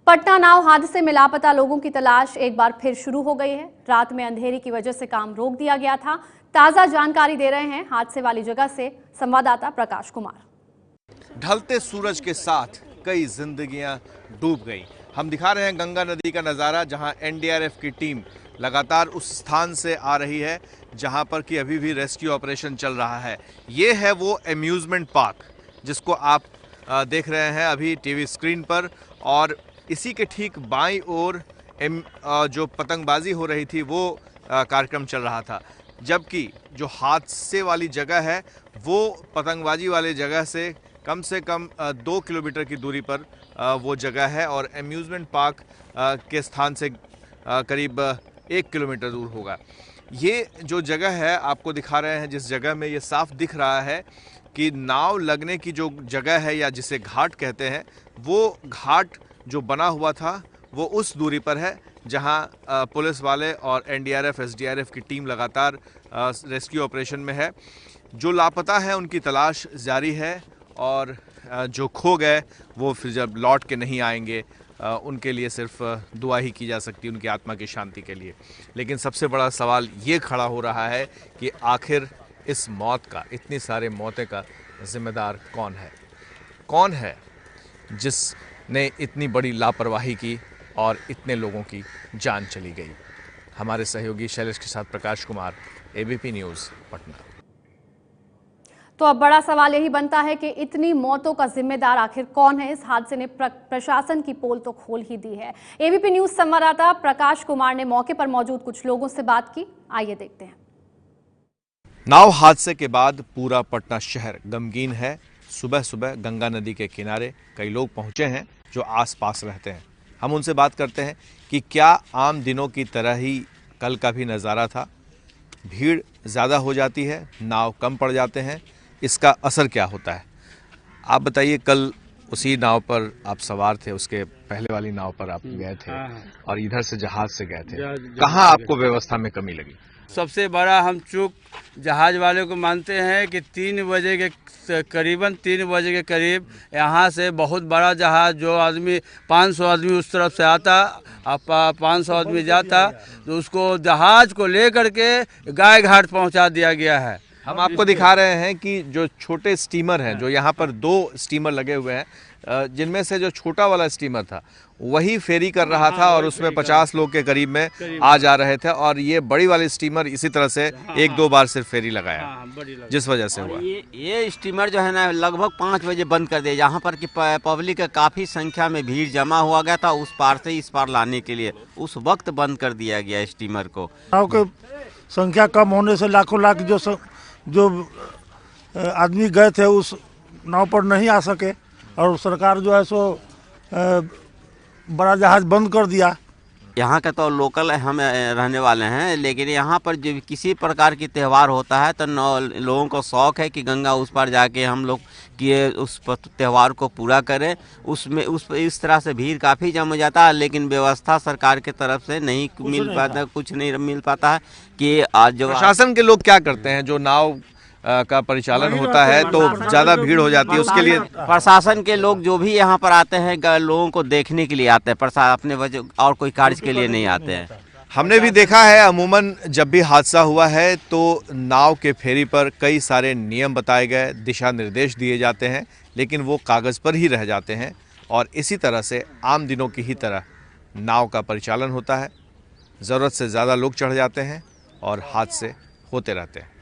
पटना नाव हादसे में लापता लोगों की तलाश एक बार फिर शुरू हो गई है। रात में अंधेरे की वजह से काम रोक दिया गया था। ताजा जानकारी दे रहे हैं हादसे वाली जगह से संवाददाता प्रकाश कुमार। ढलते सूरज के साथ कई जिंदगियां डूब गई। हम दिखा रहे हैं गंगा नदी का नज़ारा, जहां एनडीआरएफ की टीम लगातार उस स्थान से आ रही है जहां पर कि अभी भी रेस्क्यू ऑपरेशन चल रहा है। ये है वो अम्यूज़मेंट पार्क जिसको आप देख रहे हैं अभी टीवी स्क्रीन पर, और इसी के ठीक बाईं ओर जो पतंगबाजी हो रही थी वो कार्यक्रम चल रहा था, जबकि जो हादसे वाली जगह है वो पतंगबाजी वाली जगह से कम 2 किलोमीटर की दूरी पर वो जगह है, और अम्यूज़मेंट पार्क के स्थान से करीब 1 किलोमीटर दूर होगा। ये जो जगह है आपको दिखा रहे हैं, जिस जगह में ये साफ दिख रहा है कि नाव लगने की जो जगह है या जिसे घाट कहते हैं, वो घाट जो बना हुआ था वो उस दूरी पर है जहां पुलिस वाले और एनडीआरएफ एसडीआरएफ की टीम लगातार रेस्क्यू ऑपरेशन में है। जो लापता हैं उनकी तलाश जारी है, और जो खो गए वो फिर जब लौट के नहीं आएंगे उनके लिए सिर्फ दुआ ही की जा सकती है, उनकी आत्मा की शांति के लिए। लेकिन सबसे बड़ा सवाल ये खड़ा हो रहा है कि आखिर इस मौत का, इतनी सारे मौतें का जिम्मेदार कौन है? कौन है जिसने इतनी बड़ी लापरवाही की और इतने लोगों की जान चली गई? हमारे सहयोगी शैलेश के साथ प्रकाश कुमार, एबीपी न्यूज़, पटना। तो अब बड़ा सवाल यही बनता है कि इतनी मौतों का जिम्मेदार आखिर कौन है? इस हादसे ने प्रशासन की पोल तो खोल ही दी है। एबीपी न्यूज़ संवाददाता प्रकाश कुमार ने मौके पर मौजूद कुछ लोगों से बात की। आइए देखते हैं। नाव हादसे के बाद पूरा पटना शहर गमगीन है। सुबह सुबह गंगा नदी के किनारे कई लोग पहुंचे हैं जो आसपास रहते हैं। हम उनसे बात करते हैं कि क्या आम दिनों की तरह ही कल का भी नज़ारा था? भीड़ ज़्यादा हो जाती है, नाव कम पड़ जाते हैं, इसका असर क्या होता है? आप बताइए, कल उसी नाव पर आप सवार थे, उसके पहले वाली नाव पर आप गए थे और इधर से जहाज से गए थे, कहाँ आपको व्यवस्था में कमी लगी? सबसे बड़ा हम चूक जहाज वाले को मानते हैं कि 3 बजे के करीब यहाँ से बहुत बड़ा जहाज, जो आदमी 500 आदमी उस तरफ से आता और 500 आदमी जाता, तो उसको जहाज को लेकर के गाय घाट पहुँचा दिया गया है। हम आपको दिखा रहे हैं कि जो छोटे स्टीमर हैं, जो यहाँ पर 2 स्टीमर लगे हुए हैं, जिनमें से जो छोटा वाला स्टीमर था वही फेरी कर रहा था और उसमें 50 लोग के करीब में आ जा रहे थे, और ये बड़ी वाली स्टीमर इसी तरह से 1-2 बार सिर्फ फेरी लगाया, जिस वजह से हुआ। ये स्टीमर जो है ना लगभग 5 बजे बंद कर दिया, यहाँ पर कि पब्लिक का काफ़ी संख्या में भीड़ जमा हुआ गया था उस पार से इस पार लाने के लिए, उस वक्त बंद कर दिया गया स्टीमर को। नाव की संख्या कम होने से लाखों लाख जो आदमी गए थे उस नाव पर नहीं आ सके, और सरकार जो है सो बड़ा जहाज बंद कर दिया। यहाँ का तो लोकल हम रहने वाले हैं, लेकिन यहाँ पर जो किसी प्रकार की त्यौहार होता है तो लोगों को शौक़ है कि गंगा उस पार जाके हम लोग कि उस त्यौहार को पूरा करें। उसमें इस तरह से भीड़ काफ़ी जम हो जाता है, लेकिन व्यवस्था सरकार की तरफ से नहीं मिल पाता, कुछ नहीं मिल पाता है कि आज जो प्रशासन के लोग क्या करते हैं? जो नाव का परिचालन होता है तो ज़्यादा भीड़ हो जाती है, उसके लिए प्रशासन के लोग जो भी यहाँ पर आते हैं लोगों को देखने के लिए आते हैं, अपने वजह और कोई कार्य के लिए नहीं आते हैं। हमने भी देखा है, अमूमन जब भी हादसा हुआ है तो नाव के फेरी पर कई सारे नियम बताए गए, दिशा निर्देश दिए जाते हैं, लेकिन वो कागज़ पर ही रह जाते हैं, और इसी तरह से आम दिनों की ही तरह नाव का परिचालन होता है। ज़रूरत से ज़्यादा लोग चढ़ जाते हैं और हादसे होते रहते हैं।